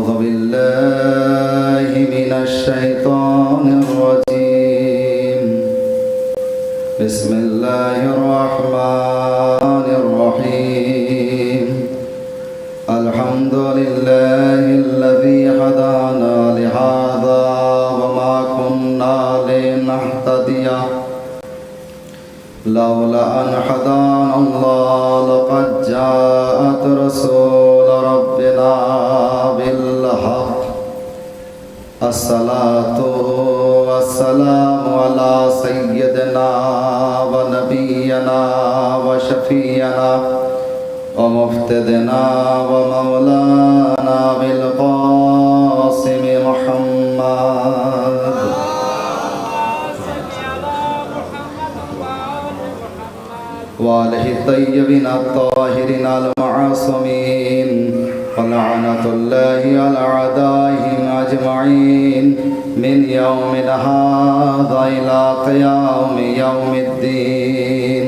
أعوذ بالله من الشيطان الرجيم بسم الله الرحمن الرحيم الحمد لله الذي هدانا لهذا وما كنا لنهتدي لولا أن هدانا الله لقد جاءت رسول ربنا بالحق الصلاة والسلام على سيدنا ونبينا وشفينا ومفتدنا ومولانا بالقاسم محمد وآله الطيبين الطاهرين المعصومين ولعنة الله على أعدائهم أجمعين من يوم هذا إلى قيام يوم الدين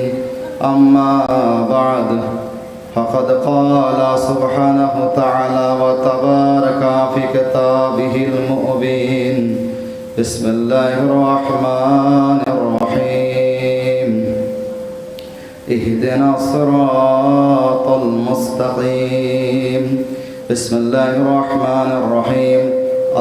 أما بعد فقد قال سبحانه وتعالى وتبارك في كتابه المبين بسم الله الرحمن الرحيم اهدنا الصراط المستقيم بسم الله الرحمن الرحيم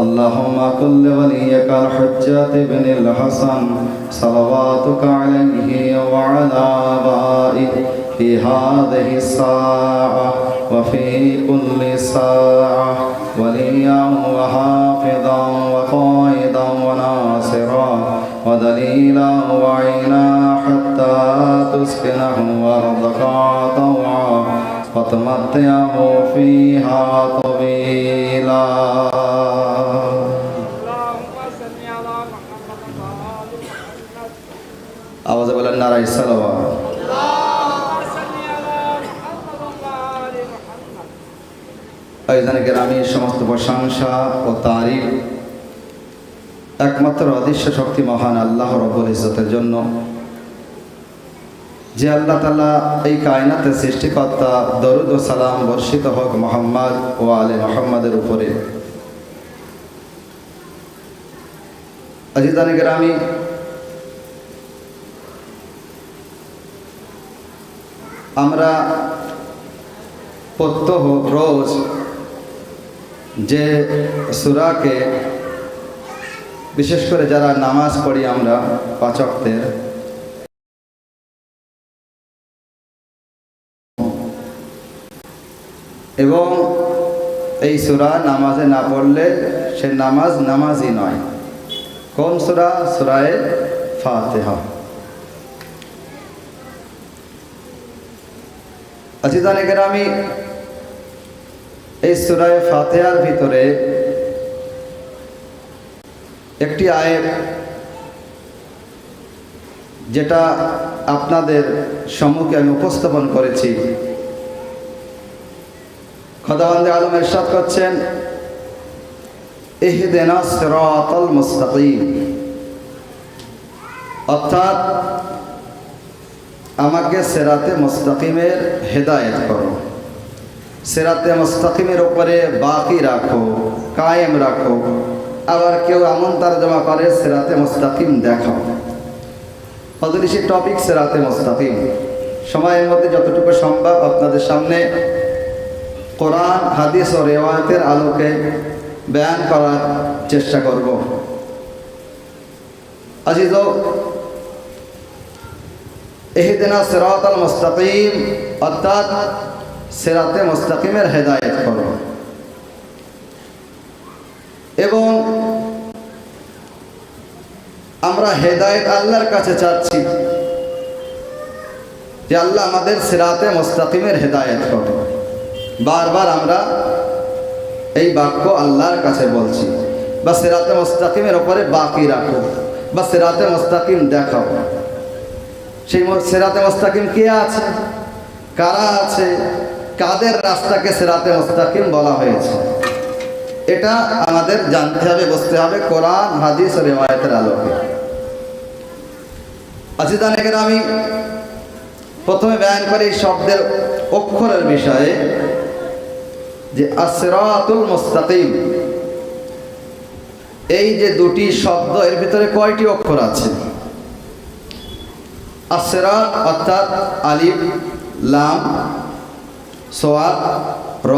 اللهم كن وليك الحجة بن الحسن صلواتك عليه وعلى آبائه في هذه الساعة وفي كل ساعة وليا وحافظا وقائدا وناصرا ودليلا وعينا حتى تسكنه أرضك طوعا وتمتعه فيها طويلا আওয়াজে বলেন নারায়ে সালাওয়াত। আয়োজনে গ্রামী সমস্ত প্রশংসা ও তারিফ একমাত্র অদৃশ্য শক্তি মহান আল্লাহ রব্বুল ইজ্জতের জন্য, যে আল্লাহ তাআলা এই কায়নাতের সৃষ্টিকর্তা। দরুদ ও সালাম বর্ষিত হোক মুহাম্মদ ও আলে মুহাম্মাদের উপরে। আজিজানে গ্রামী, আমরা প্রত্যহ রোজ যে সূরাকে বিশেষ করে যারা নামাজ পড়ি আমরা পাঁচ ওয়াক্তের, এবং এই সূরা নামাজে না পড়লে সে নামাজই নয়। কোন সূরা? সূরায়ে ফাতিহা। আজিজানে কেরামি, এই সূরায়ে ফাতিহার ভিতরে একটি আয়াত যেটা আপনাদের সম্মুখে আমি উপস্থাপন করেছি। খোদাবন্দে আলম ইরশাদ করছেন, ইহদিনাস সিরাতাল মুস্তাকিম, অর্থাৎ আমাকে সিরাতে মুস্তাকিমের হেদায়েত করো, সিরাতে মুস্তাকিমের উপরে বাকি রাখো, কায়েম রাখো। আবার কেউ এমন তরজমা করে সিরাতে মুস্তাকিম দেখাও। অদৃশ্য টপিক সিরাতে মুস্তাকিম। সময়ের মধ্যে যতটুকু সম্ভব আপনাদের সামনে কোরআন, হাদিস ও রিওয়ায়াতের আলোকে বয়ান করার চেষ্টা করব। আজিজ, ইহদিনা সিরাতাল মুস্তাকিম অর্থাৎ সিরাতে মুস্তাকিমের হেদায়েত করো। এবং আমরা হেদায়েত আল্লাহর কাছে চাচ্ছি যে আল্লাহ আমাদের সিরাতে মুস্তাকিমের হেদায়েত করো। বারবার আমরা এই বাক্য আল্লাহর কাছে বলছি। বা সিরাতে মুস্তাকিমের উপরে বাকি রাখো, বা সিরাতে মুস্তাকিম দেখাও। সেই সিরাতে মুস্তাকিম কে আছে, কারা আছে, কাদের রাস্তাকে সিরাতে মুস্তাকিম বলা হয়েছে, এটা আমাদের জানতে হবে, বুঝতে হবে কোরআন, হাদিস ও রিওয়ায়াতের আলোকে। আজিজানে কেরামি, প্রথমে বয়ান করি শব্দের অক্ষরের বিষয়ে। যে as-siratul মুস্তাকিম, এই যে দুটি শব্দ এর ভিতরে কয়টি অক্ষর আছে? as-sirat অর্থাৎ আলিফ, লাম, সোয়াদ, র,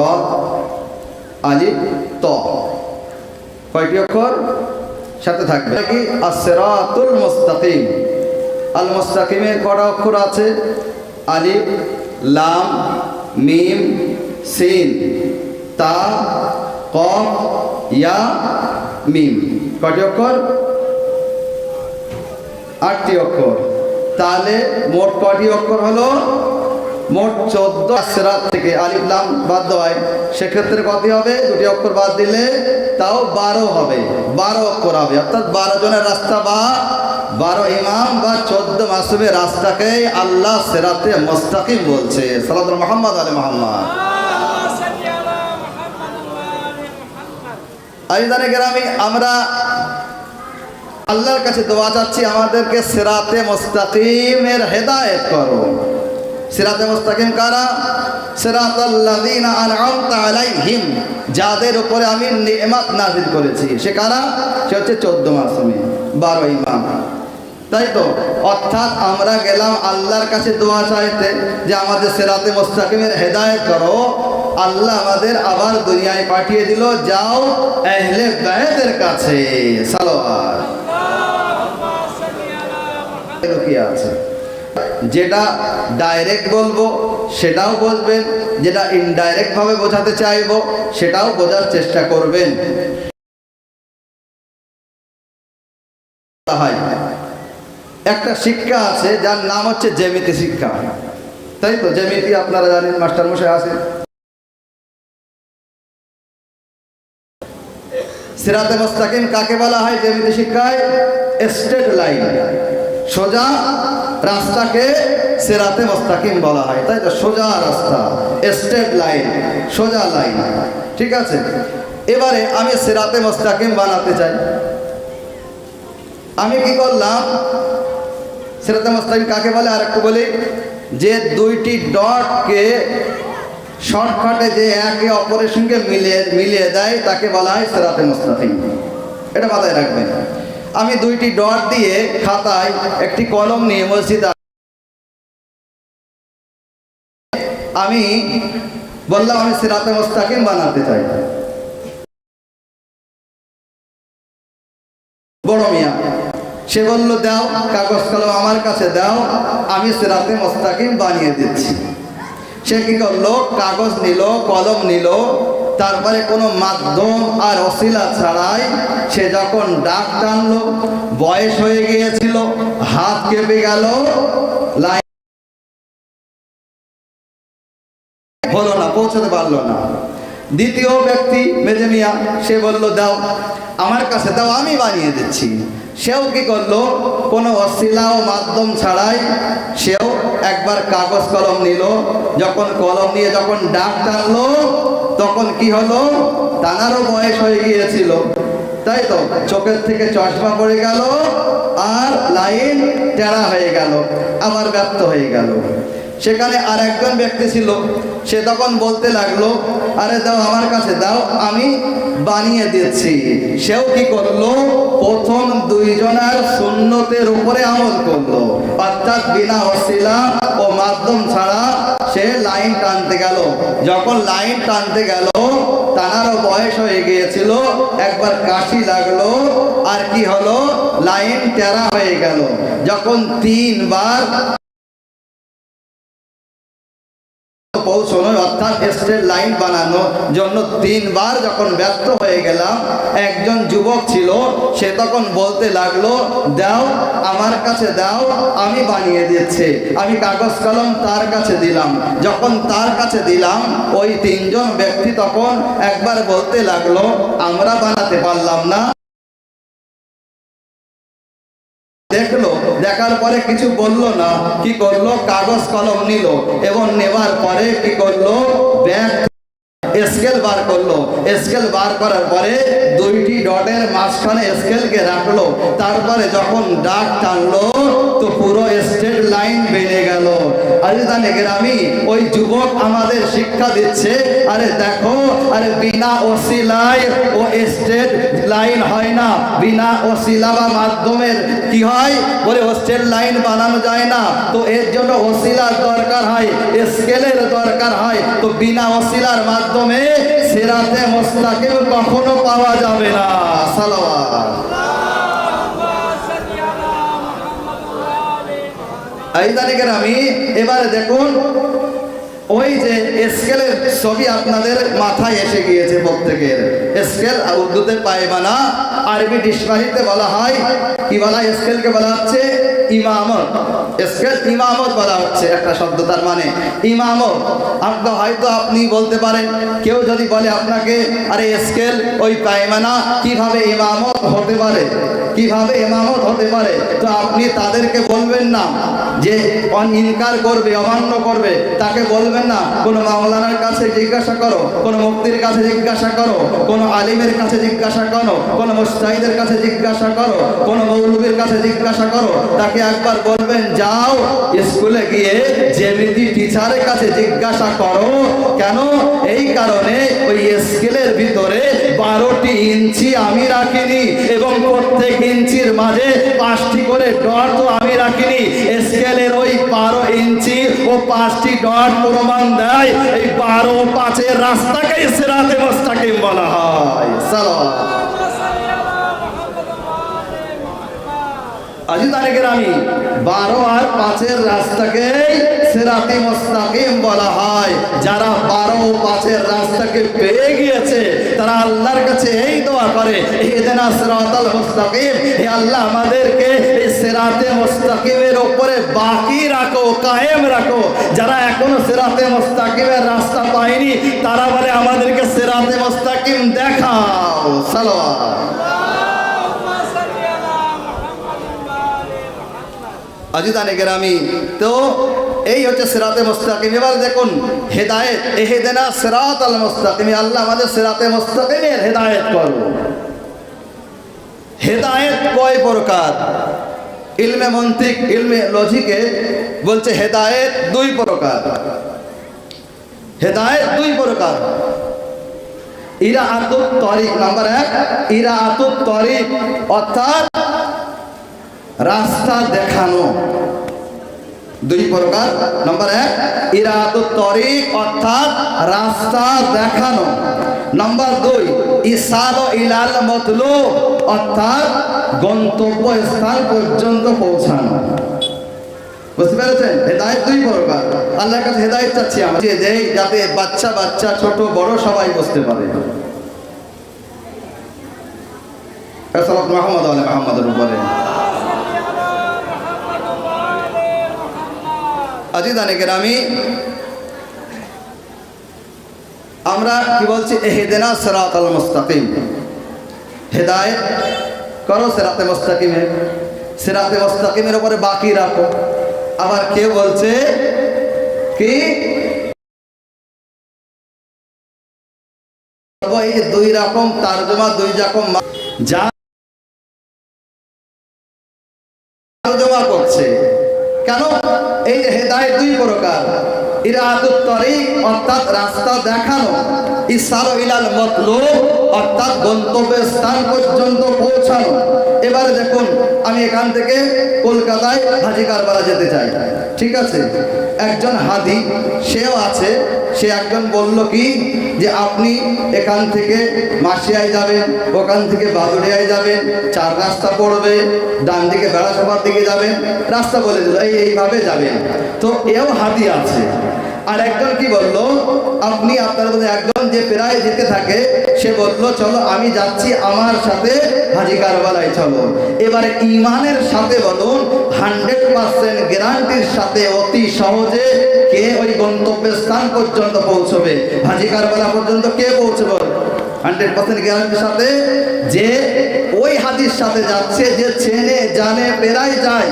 আলিফ, ত, কয়টি অক্ষর সাথে থাকবে কি? as-siratul মুস্তাকিম। আল মুস্তাকিমের কয়টা অক্ষর আছে? আলিফ, লাম, মিম, সিন, তা, কফ, ইয়া, মিম। কয়টি অক্ষর? 8টি অক্ষর। তাহলে মোট কয়টি অক্ষর হলো? মোট 14। সিরাত থেকে আলিফ লাম বাদ দেওয়ায় সেক্ষেত্রে কত হবে? 2টি অক্ষর বাদ দিলে তাও 12 হবে, 12 অক্ষর হবে। অর্থাৎ 12 জনের রাস্তা বা 12 ইমাম বা 14 মাসুমের রাস্তাকে আল্লাহ সিরাতে মুস্তাকিম বলছে। সাল্লাল্লাহু মুহাম্মদ আলে মুহাম্মদ। আইজানে কেরামি, আমরা আল্লাহর কাছে দোয়া চাচ্ছি আমাদেরকে সিরাতে মুস্তাকিমের হেদায়েত করো। সিরাতে মুস্তাকিম কারা? সিরাতাল্লাযীনা আন'আমতা আলাইহিম, যাদের উপরে আমি নিয়ামত নাযিল করেছি। সে কারা? সে হচ্ছে 14 মাসুমে, 12 ইমাম। তাই তো? অর্থাৎ আমরা গেলাম আল্লাহর কাছে দোয়া চাইতে যে আমাদের সিরাতে মুস্তাকিমের হেদায়েত করো। আল্লাহ আমাদের আবার দুনিয়ায় পাঠিয়ে দিল, যাও আহলে বায়তের কাছে সালাওয়াত। কি আছে? যেটা ডাইরেক্ট বলবো সেটাও বলবেন, যেটা ইনডাইরেক্ট ভাবে বোঝাতে চাইবো সেটাও বোঝার চেষ্টা করবেন। একটা শিক্ষা আছে যার নাম হচ্ছে জ্যামিতি শিক্ষা। তাই তো? জ্যামিতি আপনারা জানেন, মাস্টার মশাই আছে। সিরাতে মুস্তাকিম কাকে বলা হয় জ্যামিতি শিক্ষায়? স্ট্রেট লাইন, সোজা রাস্তাকে সিরাতে মুস্তাকিম বলা হয়। তাই তো? সোজা রাস্তা, স্ট্রেট লাইন, সোজা লাইন। ঠিক আছে? এবারে আমি সিরাতে মুস্তাকিম বানাতে চাই। আমি কি করলাম? সিরাতে মুস্তাকিম কাকে বলে আর একটু বলি, যে 2টি ডটকে শর্টকাটে যে একে অপরের সঙ্গে মিলিয়ে দেয় তাকে বলা হয় সিরাতে মুস্তাকিম। এটা মাথায় রাখবেন। আমি 2টি ডট দিয়ে খাতায় একটি কলম নিয়ে মসজিদে আমি বললাম আমি সিরাতে মুস্তাকিম বানাতে চাই। বড় মিয়া সে বলল, দাও কাগজ কলম আমার কাছে দাও, আমি সিরাতে মুস্তাকিম বানিয়ে দিচ্ছি। সে কি করলো? কাগজ নিল, কলম নিল, তারপরে কোনো মাধ্যম আর ওসিলা ছাড়াই সে যখন ডাক টানলো, বয়স হয়ে গিয়েছিল, হাত কেঁপে গেল, লাইন হলো না, পৌঁছতে পারলো না। দ্বিতীয় ব্যক্তি মেজে মিয়া, সে বলল, দাও আমার কাছে দাও, আমি বানিয়ে দিচ্ছি। সেও কি করলো? কোনো ওসিলা ও মাধ্যম ছাড়াই সেও একবার কাগজ কলম নিল। যখন কলম নিয়ে যখন ডাক টানলো তখন কি হলো? তানারও বয়স হয়ে গিয়েছিল, তাই তো? চোখের থেকে চশমা পড়ে গেল আর লাইন টেরা হয়ে গেল, আবার ব্যর্থ হয়ে গেল। সেখানে আর একজন ব্যক্তি ছিল, সে তখন বলতে লাগলো, আরে দাও আমার কাছে দাও, আমি বানিয়ে দিচ্ছি। সেও কি করলো? প্রথম 2 জনের সুন্নতের উপরে আমল করলো, অর্থাৎ বিনা ওসিলা ও মাধ্যম ছাড়া সে লাইন টানতে গেল। যখন লাইন টানতে গেল তানারও বয়স হয়ে গিয়েছিল, একবার কাশি লাগলো, আর কি হলো? লাইন টেরা হয়ে গেল। যখন 3 বার পৌঁছানো, অর্থাৎ স্ট্রেট লাইন বানানোর জন্য 3 বার যখন ব্যর্থ হয়ে গেলাম, একজন যুবক ছিল, সে তখন বলতে লাগলো, দাও আমার কাছে দাও, আমি বানিয়ে দিচ্ছি। আমি কাগজ কলম তার কাছে দিলাম। যখন তার কাছে দিলাম, ওই 3 জন ব্যক্তি তখন একবার বলতে লাগলো, আমরা বানাতে পারলাম না। দেখলো, দেখার পরে কিছু বললো না, কি করলো? কাগজ কলম নিল এবং নেবার পরে কি করলো? ব্যাগ স্কেল বার করলো। স্কেল বার করার পরে দুইটি ডটের মাঝখানে স্কেলকে রাখলো, তারপরে যখন ডাক টানলো তো পুরো স্ট্রেট লাইন বেরিয়ে গেল। আজিজানে গ্রামী, ওই যুবক আমাদের শিক্ষা দিচ্ছে, আরে দেখো, আরে বিনা ওসিলায় ও স্ট্রেট লাইন হয় না, বিনা ওসিলা বা মাধ্যমের কি হয় বলে স্ট্রেট লাইন বানানো যায় না। তো এর জন্য ওসিলার দরকার হয়, স্কেলের দরকার হয়। তো বিনা ওসিলার মাধ্যমে সিরাতে মুস্তাকিম কখনো পাওয়া যাবে না। সালাওয়াত। আমি এবারে দেখুন, ওই যে স্কেলের ছবি আপনাদের মাথায় এসে গিয়েছে প্রত্যেকের। স্কেল উর্দুতে পায়মানা, আরবি ডিকশনারিতে বলা হয় কি বলা, স্কেলকে বলা হচ্ছে ইমামত। স্কেল ইমামত বলা হচ্ছে একটা শব্দ, তার মানে ইমামত। আপনার হয়তো আপনি বলতে পারেন, কেউ যদি বলে আপনাকে, আরে স্কেল ওই পায়মানা, কিভাবে ইমামত হতে পারে, কিভাবে ইমামত হতে পারে? তো আপনি তাদেরকে বলবেন না যে ইনকার করবে, অমান্য করবে, তাকে বলবেন না কোনো মাওলানার কাছে জিজ্ঞাসা করো, কোনো মুফতির কাছে জিজ্ঞাসা করো, কোনো আলিমের কাছে জিজ্ঞাসা করো, কোনো মুস্তাহিদের কাছে জিজ্ঞাসা করো, কোনো মৌলবীর কাছে জিজ্ঞাসা করো। তাকে একবার বলবেন, যাও স্কুলে গিয়ে জ্যামিতি টিচারের কাছে জিজ্ঞাসা করো। কেন? এই কারণে ওই স্কেলের ভিতরে 12টি ইঞ্চি আমি রাখিনি এবং প্রত্যেক ইঞ্চির মাঝে 5টি করে ডট আমি রাখিনি। স্কেলের ওই 12 ইঞ্চি ও 5টি ডট প্রমাণ দেয় এই 12 ও 5-এর রাস্তাকে সিরাতে মুস্তাকিম বলা হয়। সালাওয়াত। আজিজানে গ্রামী, 12 আর 5-এর রাস্তাকে সিরাতে মুস্তাকিম বলা হয়। যারা 12 ও 5-এর রাস্তাকে পেয়ে গিয়েছে তারা আল্লাহর কাছে এই দোয়া করে, ইহদিনা সিরাতাল মুস্তাকিম, হে আল্লাহ আমাদেরকে এই সিরাতে মুস্তাকিমের উপরে বাকি রাখো, কায়েম রাখো। যারা এখনো সিরাতে মুস্তাকিমের রাস্তা পায়নি তারা বলে আমাদেরকে সিরাতে মুস্তাকিম দেখাও। সালাওয়াত। আজিজানে গ্রামী, তো এই হচ্ছে সিরাতে মুস্তাকিম। এবার দেখুন হেদায়েত, ইহদিনা সিরাতাল মুস্তাকিম, আল্লাহ আমাদের সিরাতে মুস্তাকিমের হেদায়েত করো। হেদায়েত কয় প্রকার? ইলমে মন্তিক, ইলমে লজিকে বলছে হেদায়েত 2 প্রকার। হেদায়েত 2 প্রকার। ইরাআতুত তরিক, নাম্বার 1 ইরাআতুত তরিক, অর্থাৎ রাস্তা দেখানো। 2 প্রকার। নাম্বার 1 ইরাআতুত তরিক, অর্থাৎ রাস্তা দেখানো। নাম্বার 2 ইসালো ইলাল মতলুব, অর্থাৎ গন্তব্য স্থান পর্যন্ত পৌঁছানো। বুঝতে পেরেছেন? হেদায়েত 2 প্রকার। আল্লাহর কাছে হেদায়েত চাচ্ছি আমরা, যে দেই যাতে বাচ্চা বাচ্চা ছোট বড় সবাই বুঝতে পারে। সাল্লাল্লাহু মুহাম্মদ ওয়া আলা মুহাম্মাদের উপরে। আজিজানে গ্রামী, আমরা কি বলছি? ইহদিনা সিরাতাল মুস্তাকিম, হেদায়েত করো সিরাতে মুস্তাকিমে, সিরাতে মুস্তাকিমের উপরে বাকি রাখো। আবার কেউ বলছে কি, এই যে 2 রকম তরজমা, 2 রকম যা তরজমা করছে কেন? এই যে হেদায়েত 2 প্রকার। ইরাআতুত তরিক, অর্থাৎ রাস্তা দেখানো। ইসালো ইলাল মতলুব, অর্থাৎ গন্তব্য স্থান পর্যন্ত পৌঁছানো। এবারে দেখুন, আমি এখান থেকে কলকাতায় হাজি কারবালা যেতে চাই, ঠিক আছে? একজন হাদি সেও আছে, সে একজন বলল কি যে আপনি এখান থেকে মাসিয়ায় যাবেন, ওখান থেকে বাদুড়িয়ায় যাবেন, 4 রাস্তা পড়বে, ডান দিকে বেড়াসভার দিকে যাবেন, রাস্তা বলে দিল এইভাবে যাবেন। তো এও হাদি আছে। আর একজন কি বলল, আপনি আপনার মধ্যে একজন যে প্রায় যেতে থাকে সে বলল চলো আমি যাচ্ছি, আমার সাথে হাজি কারবালায় চলো। এবারে ইমানের সাথে বলুন, 100% গ্যারান্টির সাথে অতি সহজে কে ওই গন্তব্যের স্থান পর্যন্ত পৌঁছবে? হাজি কারবালা পর্যন্ত কে পৌঁছবে? 100% গ্যারান্টির সাথে যে ওই হাদির সাথে যাচ্ছে, যে চেনে জানে পেরাই যায়,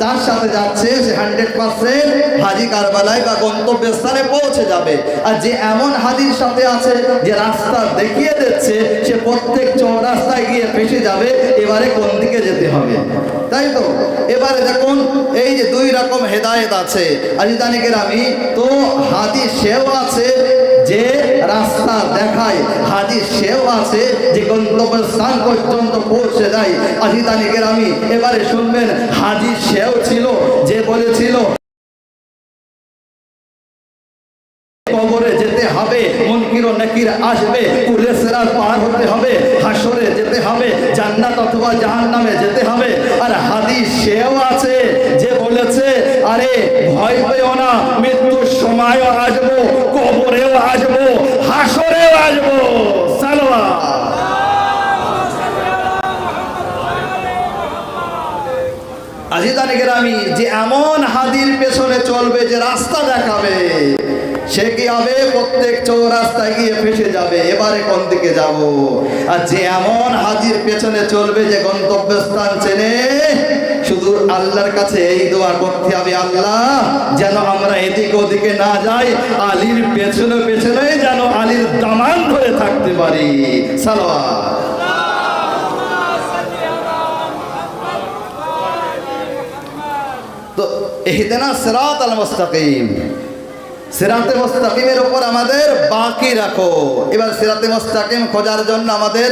তার সাথে যাচ্ছে, সে 100% হাজি কারবালায় বা গন্তব্যস্থানে পৌঁছে যাবে। আর যে এমন হাদির সাথে আছে যে রাস্তা দেখিয়ে দিচ্ছে, সে প্রত্যেক চৌরাস্তায় গিয়ে ফেসে যাবে, এবারে কোন দিকে যেতে হবে, তাই তো? এবারে দেখুন এই যে দুই রকম হেদায়েত আছে আজিজানি কেরামি। তো হাদিস সেও আছে যে রাস্তা দেখায়, হাদিস সেও আছে যে গন্তব্যস্থান পর্যন্ত পৌঁছে দেয় আজিজানি কেরামি। এবারে শুনবেন, হাদিস সেও ছিল যে বলেছিল কবরে যেতে হবে, মুনকির ও নাকির আসবে, কুলে সিরাত পার হতে হবে, হাসরে যেতে হবে, জান্নাত অথবা জাহান্নামে যেতে হবে। আর হাদিস সেও আছে যে বলেছে, আরে ভয় পেও না, মৃত্যুর সময়ও আসবো, কবরেও আসবো, হাসরেও আসবো। সালাওয়াত। আজিজানি কেরামি, যে এমন হাদির পেছনে চলবে, যে রাস্তা দেখাবে, সে কি হবে? প্রত্যেক চৌরাস্তায় গিয়ে ফেসে যাবে, এবারে কোন দিকে যাব? আর যে এমন হাদির পেছনে চলবে, যে গন্তব্যস্থান চেনে, শুধু আল্লাহর কাছে এই দোয়া করতে হবে, আল্লাহ যেন আমরা এদিকে ওদিকে না যাই, আলীর পেছনে পেছনে যেন আলীর দামান ধরে থাকতে পারি। সালাওয়াত। তো ইহদিনাস সিরাতাল মুস্তাকিম, সিরাতে মুস্তাকিমের উপর আমাদের বাকি রাখো। এবার সিরাতে মুস্তাকিম খোঁজার জন্য আমাদের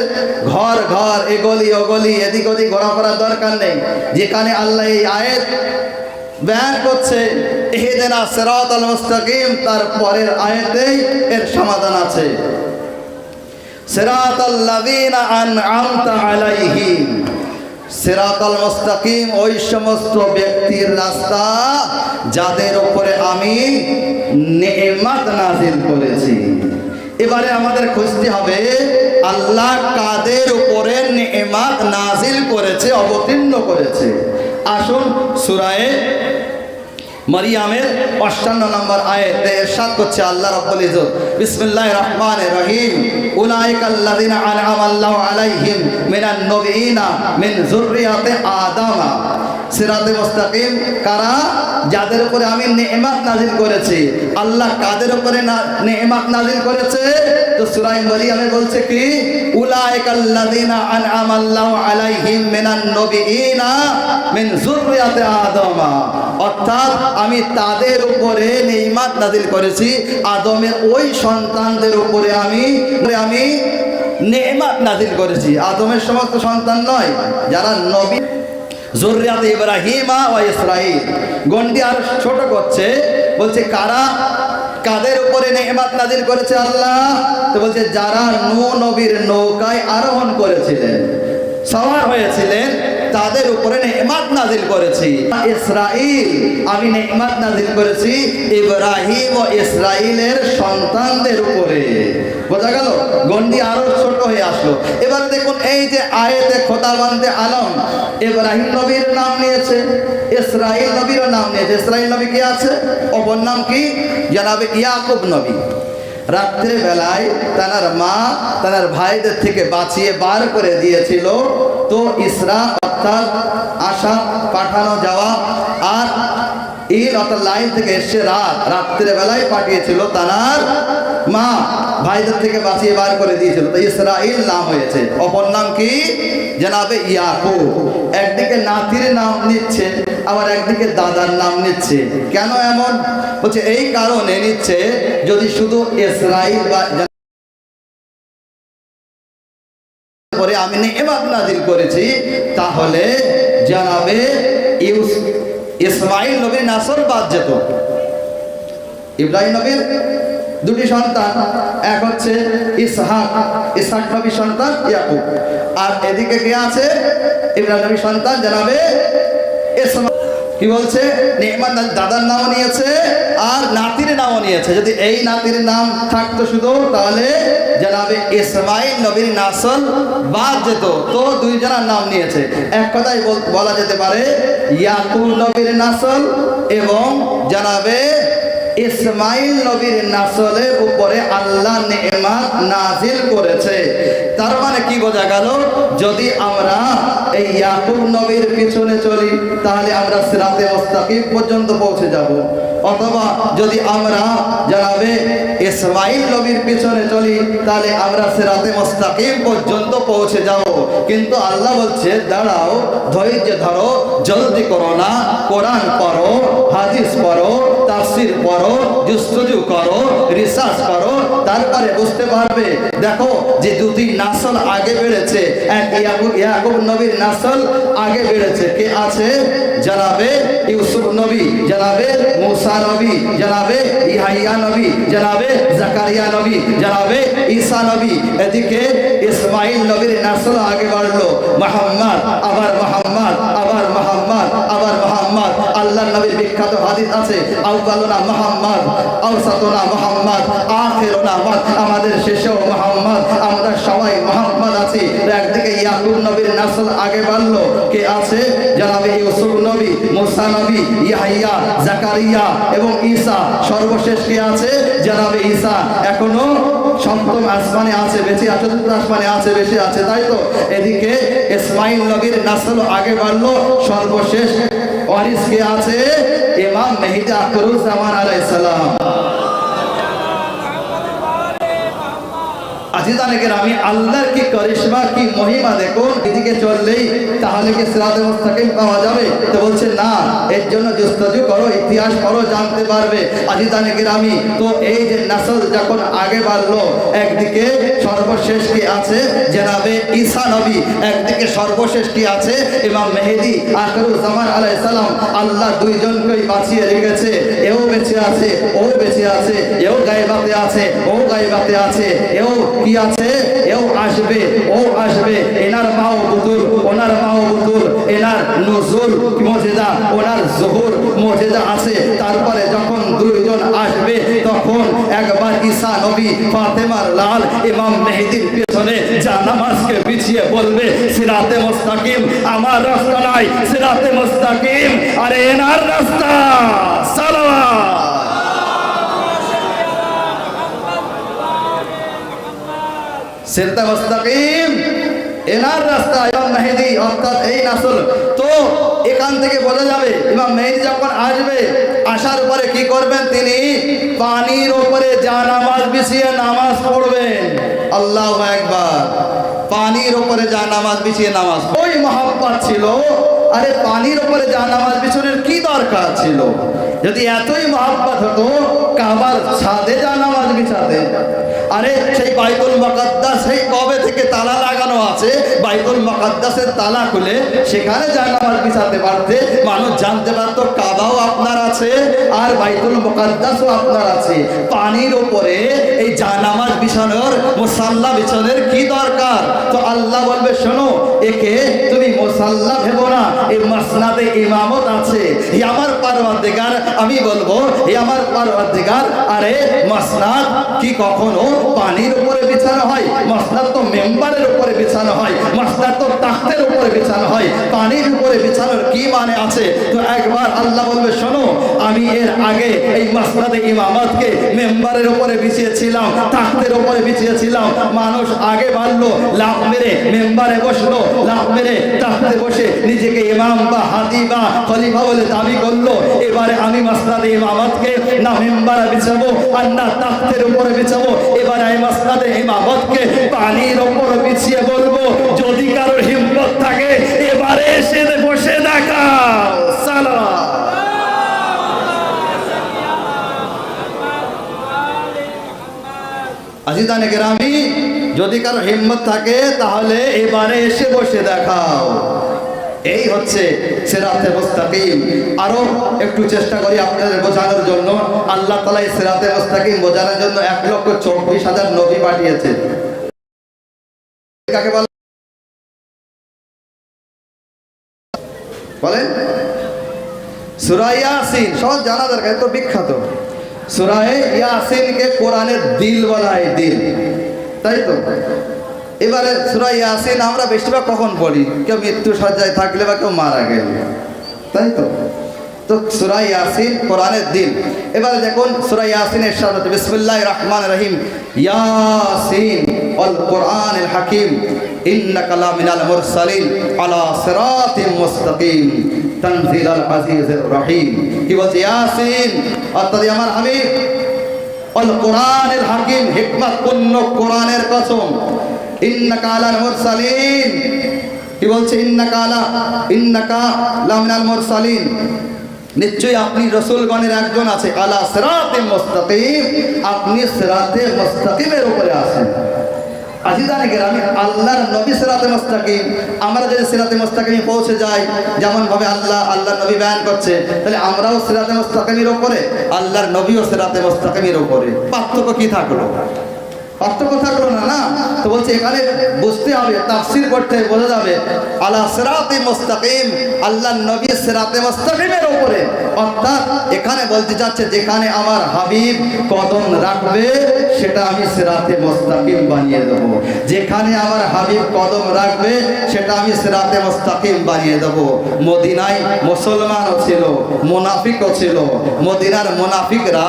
ঘর ঘর, এগলি ওগলি, এদিক ওদিক ঘোরাফেরার দরকার নেই। যেখানে আল্লাহ এই আয়াত বয়ান করছে ইহদিনাস সিরাতাল মুস্তাকিম, তার পরের আয়াতেই এর সমাধান আছে। সিরাতাল লাযিনা আন'আমতা আলাইহিম, সিরাতাল মুস্তাকিম ওই সমস্ত ব্যক্তির রাস্তা যাদের উপরে আমি নেয়ামত নাজিল করেছি। এবারে আমাদের খুঁজতে হবে আল্লাহ কাদের উপরে নেয়ামত নাজিল করেছে, অবতীর্ণ করেছে। আসুন সূরা মারিয়ামের 58 নম্বর আয়াতে ইরশাদ করছে আল্লাহ রাব্বুল ইজ্জত, বিসমিল্লাহির রহমানির রহিম, উলাইকাল্লাযিনা আন'আমাল্লাহু আলাইহিম মিনান নবিয়িনা মিন যুররিয়াতি আদম। সিরাতে মুস্তাকিম কারা? যাদের উপরে আমি নেয়ামত নাজিল করেছি। আল্লাহ কাদের উপরে নেয়ামত নাজিল করেছে? তো সূরা মারিয়ামে বলছে কি, উলাইকাল্লাযিনা আন'আমাল্লাহু আলাইহিম মিনান নবিয়িনা মিন যুররিয়াতি আদম, অর্থাৎ আমি তাদের উপরে নেয়ামত নাজিল করেছি, আদমের ওই সন্তানদের উপরে আমি নেয়ামত নাজিল করেছি। আদমের সমস্ত সন্তান নয়, যারা নবী, যুররিয়াতে ইব্রাহিমা ওয়া ইসরাঈল। গন্ডি আর ছোট করছে, বলছে কারা, কাদের উপরে নেয়ামত নাজিল করেছে আল্লাহ? তো বলছে যারা নূহ নবীর নৌকায় আরোহণ করেছিলেন, সওয়ার হয়েছিলেন, তাদের উপরে নেয়ামত নাজিল করেছি। ইসরাঈল, আমি নেয়ামত নাজিল করেছি ইব্রাহিম ও ইসরাঈলের সন্তানদের উপরে। বোঝা গেল? গন্ডি আরো ছোট হয়ে আসলো। এবারে দেখুন এই যে আয়াতে খোদাবন্দে আলম ইব্রাহিম নবীর নাম নিয়েছে, ইসরাঈল নবীরও নাম নিয়েছে। ইসরাঈল নবী কি আছে? অপর নাম কি? জনাবে ইয়াকুব নবী। রাত্রে বেলায় তার মা তার ভাইদের থেকে বাঁচিয়ে বার করে দিয়েছিল। তো ইসরা অর্থাৎ আসা, পাঠানো যাওয়া, আর ঈদ অর্থাৎ লাইন থেকে এসে রাত্রে বেলায় পাঠিয়েছিল তার মা, ভাইদের থেকে বাঁচিয়ে বার করে দিয়েছিল। তো ইসরাঈল নাম হয়েছে। অপর নাম কি? জনাবে ইয়াকুব। একদিকে নাতির নাম নিচ্ছে, আবার একদিকে দাদার নাম নিচ্ছে। কেন এমন? বলছে এই কারণে নিচ্ছে, যদি শুধু ইসরাঈল বা পরে আমি নেয়ামত নাজিল করেছি, তাহলে জানাবে ইসমাঈল নবীর নাসল বাদ যেত। ইব্রাহিম নবীর দুটি সন্তান, এক হচ্ছে ইসহাক, ইসহাক নবীর সন্তান ইয়াকুব, আর এদিকে কে আছে? ইব্রাহিম নবীর সন্তান জানাবে ইসমাঈল। কি বলছে? নেয়ামত দাদার নামও নিয়েছে আর নাতির নামও নিয়েছে। যদি এই নাতির নাম থাকতো শুধু, তাহলে জানাবে ইসমাঈল নবীর নাসল বাদ যেত। তো দুইজনের নাম নিয়েছে। এক কথায় বলা যেতে পারে ইয়াকুব নবীর নাসল এবং জানাবে ইসমাইল নবীর নাসলের উপরে আল্লাহ নেয়ামত নাজিল করেছে। তার মানে কি বোঝা গেল, যদি আমরা এই ইয়াকুব নবীর পিছনে চলি তাহলে আমরা সিরাতে মুস্তাকিম পর্যন্ত পৌঁছে যাব, অথবা যদি আমরা জানাবে ইসমাইল নবীর পিছনে চলি তাহলে আমরা সিরাতে মুস্তাকিম পর্যন্ত পৌঁছে যাব। কিন্তু আল্লাহ বলছে দাঁড়াও, ধৈর্য ধরো, জলদি করো না, কোরআন পড়ো, হাদিস পড়ো, তাফসীর পড়ো, জুস্তজু করো, রিসার্চ করো, তারপরে বুঝতে পারবে। দেখো যে দুটি নাসল আগে বেড়েছে, এক ইয়াকুব নবীর নাসল আগে বেড়েছে। কে আছে? জানাবে ইউসুফ নবী, জানাবে মুসা নবী, জানাবে ইয়াহিয়া নবী, জানাবে জাকারিয়া নবী, জানাবে ঈসা নবী। এদিকে ইসমাইল নবীর নাসল আগে বাড়লো, মুহাম্মদ, আবার মুহাম্মদ, আবার মুহাম্মদ, আবার মুহাম্মদ। আল্লাহর নবীর বিখ্যাত হাদিস আছে, আউয়ালুনা মুহাম্মদ, আওসাতুনা মুহাম্মদ, আখিরুনা মুহাম্মদ, আমাদের শেষেও মুহাম্মদ, আমরা সবাই মুহাম্মদ আছি। একদিকে ইয়াকুব নবীর নাসল আগে বাড়লো, কে আছে? জানাবে ইউসুফ নবী, মুসা নবী, ইয়াহিয়া, জাকারিয়া এবং ঈসা। সর্বশেষ কে আছে? জানাবে ঈসা। এখনো সপ্তম আসমানে আছে, বেঁচে আছে, চতুর্থ আসমানে আছে, বেঁচে আছে, তাই তো। এদিকে ইসমাইল নবীর নাসল আগে বাড়লো, সর্বশেষ ওয়ারিস কে আছে? ইমাম মেহেদী আকরুজ্জামান আলাইহিস সালাম। আমি আল্লাহর কি করিশ্মা, কি মহিমা দেখুন। এদিকে চললেই তাহলে কি সিরাতে মুস্তাকিম পাওয়া যাবে? তো বলছে না, এর জন্য জুস্তজু করো, ইতিহাস করো, জানতে পারবে। আজিদানে গ্রামী তো এই যে নাসল যখন আগে বাড়লো, একদিকে সর্বশেষ কি আছে? জানাবে ঈসা নবী, একদিকে সর্বশেষ কি আছে? ইমাম মেহেদী আকরুজ্জামান আলাইহিস সালাম। আল্লাহ দুইজনকেই বাঁচিয়ে রেখেছে, এও বেঁচে আছে, ও বেঁচে আছে, এও গায়বাতে আছে, ও গায়বাতে আছে, এও কি আছে, এও আসবে, ও আসবে। এনার মাও বুতুল, ওনার মাও বুতুল, এনার নুজুল মুজিজা, ওনার জহুর মুজিজা আছে। তারপরে যখন দুইজন আসবে তখন একবার ঈসা নবী ফাতেমার লাল ইমাম মেহেদীর পিছনে জানামাজকে পিছিয়ে বলবে সিরাতে মুস্তাকিম আমার রাস্তা নাই, সিরাতে মুস্তাকিম আরে এনার রাস্তা। সালাওয়াত। সিরাতে মুস্তাকিম এনার রাস্তা, ইমাম মেহেদী, অর্থাৎ এই নাসল। তো এখান থেকে বোঝা যাবে ইমাম মেহেদী যখন আসবে, আসার পরে কি করবেন? তিনি পানির উপরে জানামাজ বিছিয়ে নামাজ পড়বেন। আল্লাহু আকবার। পানির উপরে জানামাজ বিছিয়ে নামাজ, ওই মহব্বত ছিল। আরে পানির উপরে জানামাজ বিছানোর কি দরকার ছিল? যদি এতই মহব্বত হতো কাবার ছাদে জানামাজ বিছাতে। আরে সেই বাইতুল মুকাদ্দাস সেই কবে থেকে তালা লাগানো আছে, বাইতুল মুকাদ্দাসের তালা খুলে সেখানে জানামাজ বিছাতে পারতে, মানুষ জানতে পারতো কাবাও আপনার আছে আর বাইতুল মুকাদ্দাসও আপনার আছে। পানির উপরে এই জানামাজ বিছানোর, মুসাল্লা বিছানোর কি দরকার? তো আল্লাহ বলবে শোনো, একে তুমি মুসাল্লা ভেবো না, এই মাসনাদে ইমামত আছে। এই আমার পারওয়ারদিগার, আমি বলবো এই আমার পারওয়ারদিগার। আরে মাসনাদ কি কখনো পানির উপরে বিছানো হয়? মাসনাদ তো মেম্বারের উপরে বিছানো হয়, মাসনাদ তো তাখতের উপরে বিছানো হয়। পানির উপরে বিছানোর কি মানে আছে? তো একবার আল্লাহ বলবে শোনো, আমি এর আগে এই মাসনাদে ইমামতকে মেম্বারের উপরে বিছিয়েছিলাম, তাখতের উপরে বিছিয়েছিলাম। মানুষ আগে বাড়লো, লাফ মেরে মেম্বারে বসলো, লাফ মেরে তাখতে বসে নিজেকে ইমাম বা হাদি বা খলিফা বলে দাবি করলো। এবারে আমি মাসনাদে ইমামতকে না মেম্বারে বিছাবো আর না তাখতের উপরে বিছাবো, এবারে আমি মাসনাদে ইমামতকে পানির উপর বিছিয়ে বলবো, যদি কারোর হিম্মত থাকে এবারে এসে বসে দেখাও। সালাম। আজিদানে গ্রামী, যদি কারো হিম্মত থাকে তাহলে এবারে এসে বসে দেখাও। এই হচ্ছে সিরাতে মুস্তাকিম। আরো একটু চেষ্টা করি আপনাদের বোঝানোর জন্য। আল্লাহ তাআলা এই সিরাতে মুস্তাকিম বোঝানোর জন্য 1,24,000 নবী পাঠিয়েছেন। কাকে বলে? বলেন সূরা ইয়াসিন। সব জানা দরকার, তো বিখ্যাত সূরা ইয়াসিনকে কোরআনের দিল বলা হয়, দিল, তাই তো। এবারে সূরা ইয়াসিন আমরা বেশিরভাগ কখন পড়ি? কেউ মৃত্যু সজ্জায় থাকলে বা কেউ মারা গেলে, তাই তো। তো সূরা ইয়াসিন কোরআনের দিন। এবারে দেখুন সূরা ইয়াসিনের সাথে বিসমিল্লাহির রহমানির রহিম, ইয়াসিন ওয়াল কোরআনিল হাকিম ইন্নাকা লামিনাল মুরসালিন আলা সিরাতিম মুস্তাকিম তানজিলাল আজিজির রহিম। কি বলছে? ইয়াসিন অর্থাৎ আমার হাবিব, ওয়াল কোরআনিল হাকিম হিকমতপূর্ণ কোরআনের কসম, ইন্নাকা লাল মুরসালিন। কি বলছে? ইন্নাকা লামিনাল মুরসালিন, নিশ্চয়ই আপনি রসুলগণের একজন আছে, আলা সিরাতিম মুস্তাকিম, আপনি সিরাতে মুস্তাকিমের উপরে আছেন। আজিজানে গ্রামে আল্লাহর নবী সিরাতে মুস্তাকিম, আমরা যদি সিরাতে মুস্তাকিমে পৌঁছে যাই, যেমন ভাবে আল্লাহর নবী বয়ান করছে, তাহলে আমরাও সিরাতে মুস্তাকিমের উপরে, আল্লাহর নবীও সিরাতে মুস্তাকিমের উপরে। পার্থক্য কি থাকলো? পার্থক্য থাকলো না, না। তো বলছে এখানে বুঝতে হবে, তাফসীর করতে বোঝা যাবে আলা সিরাতে মুস্তাকিম, আল্লাহর নবী সিরাতে মুস্তাকিমের উপরে। অর্থাৎ এখানে বলতে যাচ্ছে যেখানে আমার হাবিব কদম রাখবে সেটা আমি সিরাতে মুস্তাকিম বানিয়ে দেব। যেখানে আমার হাবিব কদম রাখবে সেটা আমি সিরাতে মুস্তাকিম বানিয়ে দেব। মদিনায় মুসলমানও ছিল, মুনাফিকও ছিল। মদিনার মুনাফিকরা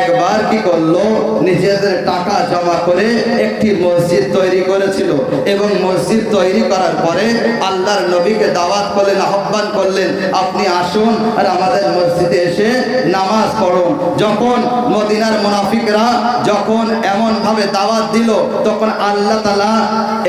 একবার কি করলো? নিজেদের টাকা জমা করে একটি মসজিদ তৈরি করেছিল, এবং মসজিদ তৈরি করার পরে আল্লাহর নবীকে দাওয়াত করলেন, আহ্বান করলেন, আপনি আসুন আর আমাদের মসজিদে এসে নামাজ পড়ুন। যখন মদিনার মুনাফিকরা যখন এমন ভাবে দাওয়াত দিল, তখন আল্লাহ তাআলা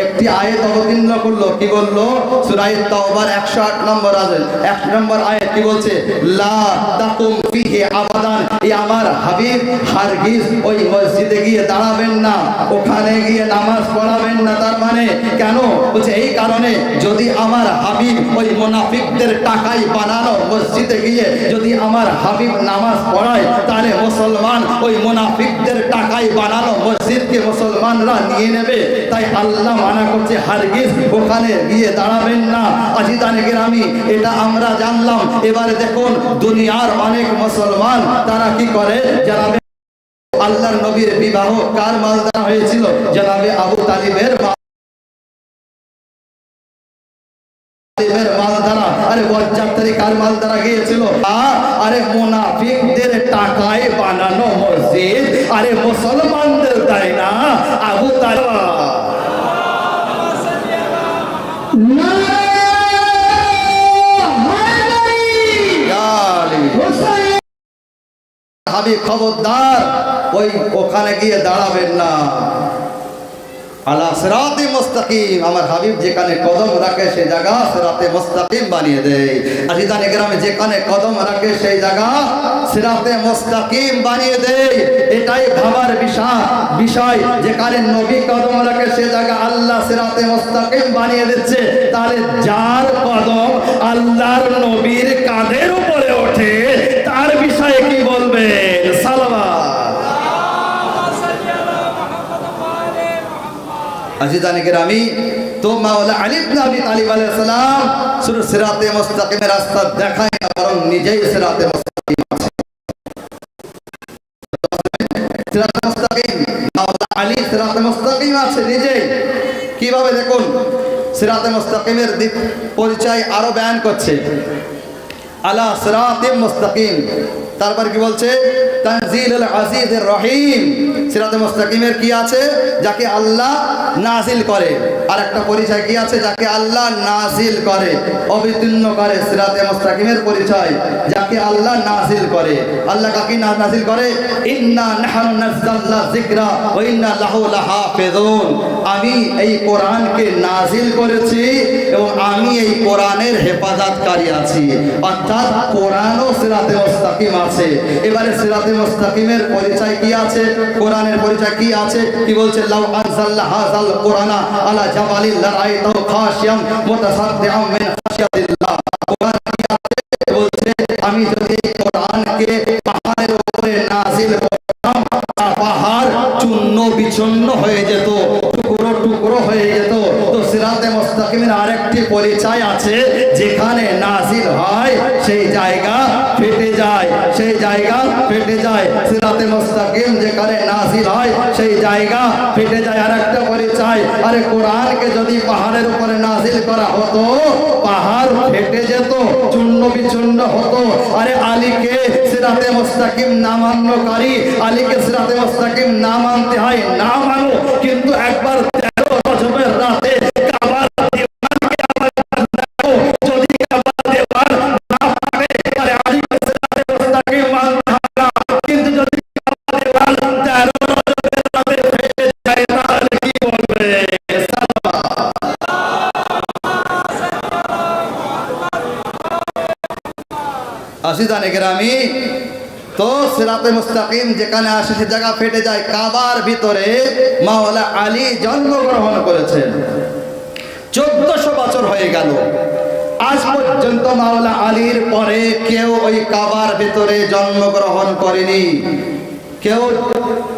একটি আয়াত অবতীর্ণ করলো। কি বললো? সূরা তাওবার 108 নম্বর আয়াত, 1 নম্বর আয়াত কি বলছে? লা তাকুম ফিহি আবাদান, এই আমার হাবিব হারগিজ ওই মসজিদে গিয়ে দাঁড়াবেন না, ওখানে গিয়ে নামাজ পড়াবেন না। তার মানে কেন? বলছে এই কারণে, যদি আমার হাবিব ওই মুনাফিকদের টাকায় বানানো মসজিদে গিয়ে যদি আমার হাবিব নামাজ পড়ায়, তাহলে মুসলমান ওই মুনাফিকদের টাকায় বানানো মসজিদকে মুসলমানরা নিয়ে নেবে। তাই আল্লাহ মানা করছে হারগিজ ওখানে গিয়ে দাঁড়াবেন না। আজিজানে গ্রামী, এটা আমরা জানলাম। এবারে দেখুন দুনিয়ার অনেক মুসলমান তারা কি করে? যারা আল্লাহর নবীর বিবাহ কার মাল দ্বারা হয়েছিল? জনাবে আবু তালিবের মাল দ্বারা। আরে বরযাত্রী কার মাল দ্বারা গিয়েছিল? আরে মুনাফিকদের টাকায় বানানো মসজিদ, আরে মুসলমানদের দেয় না। আবু তালিব হাবিব খবরদার ওখানে গিয়ে দাঁড়াবেন না। আলা সিরাতে মুস্তাকিম, আমার হাবিব যেখানে কদম রাখে সেই জায়গা সিরাতে মুস্তাকিম বানিয়ে দেয়। আজিজানে গ্রামে যেখানে কদম রাখে সেই জায়গা সিরাতে মুস্তাকিম বানিয়ে দেয়। এটাই ভাবার বিষয়, যেখানে নবী কদম রাখে সেই জায়গা আল্লাহ সিরাতে মুস্তাকিম বানিয়ে দিচ্ছে। তাহলে যার কদম আল্লাহর নবীর কাঁধের উপরে ওঠে, তার বিষয়ে কি বলবে? সালাওয়াত। আজিজানে গ্রামী, তো মাওলা আলী ইবনে আবি তালিব আলাইহিস সালাম শুধু সিরাতে মুস্তাকিমের রাস্তা দেখায় না, বরং নিজেই সিরাতে মুস্তাকিম আছে। সিরাতে মুস্তাকিম, মাওলা আলী সিরাতে মুস্তাকিম আছে নিজেই। কিভাবে? দেখুন সিরাতে মুস্তাকিমের পরিচয় আরো বয়ান করছে, আলা সিরাতিম মুস্তাকিম। তারপর কি বলছে? তানজিলুল আজিজির রহিম। সিরাতে মুস্তাকিমের কি আছে? যাকে আল্লাহ নাজিল করে। আর একটা পরিচয় কি আছে? যাকে আল্লাহ নাজিল করে, অবতীর্ণ করে। সিরাতে মুস্তাকিমের পরিচয় যাকে আল্লাহ নাজিল করে। আল্লাহ কাকে নাজিল করে? ইন্না নাহনু নাযালনা যিকরা ওয়া ইন্না লাহু লাহাফিজুন। আমি এই কোরআনকে নাজিল করেছি এবং আমি এই কোরআনের হেফাজতকারী আছি। অর্থাৎ কোরআনও সিরাতে মুস্তাকিম আছে। এবারে সিরাতে মুস্তাকিমের পরিচয় কি আছে? কোরআনের পরিচয় কি আছে? কি বলছে? লাউ আনজালনা হাযাল কোরআনা আলা জাবালিন লারাইতাহু খাশিয়াম মুতাসাদ্দিআম মিন খাশিয়াতিল্লাহ। কোরআন কি আছে? বলছে আমি যদি কোরআনকে পাহাড়ের উপরে নাজিল করতাম, পাহাড় চূর্ণ বিচূর্ণ হয়ে যেত, টুকরো টুকরো হয়ে যেত। তো সিরাত সিরাতে মুস্তাকিমের আরেকটি পরিচয় আছে, যেখানে নাজিল হয় সেই জায়গা ফেটে যায়, সেই জায়গা ফেটে যায়। সিরাতে মুস্তাকিম যেখানে নাজিল হয় সেই জায়গা ফেটে যায়। আরেকটা পরিচয়, আরে কোরআনকে যদি পাহাড়ের উপরে নাজিল করা হতো, পাহাড় ফেটে যেত, চূর্ণ বিচূর্ণ হতো। আরে আলীকে সিরাতে মুস্তাকিম না মান্যকারী, আলীকে সিরাতে মুস্তাকিম না মানতে হয়, না মানো, কিন্তু একবার 13 রজবের রাতে কাবার দেওয়ালকে আবার দেখো, যদি কাবার দেওয়াল না পারে তাহলে আলীকে সিরাতে মুস্তাকিম মানতে হবে না। কিন্তু যদি কাবার দেওয়াল 13 রজবের রাতে ফেটে যায় তাহলে কি বলবে? আসিদানে গ্রামী, তো সিরাতে মুস্তাকিম যেখানে আসে সে জায়গা ফেটে যায়। কাবার ভিতরে মাওলা আলী জন্মগ্রহণ করেছেন, 1400 বছর হয়ে গেল। আজ পর্যন্ত মাওলা আলীর পরে কেউ ওই কাবার ভিতরে জন্মগ্রহণ করেনি, কেউ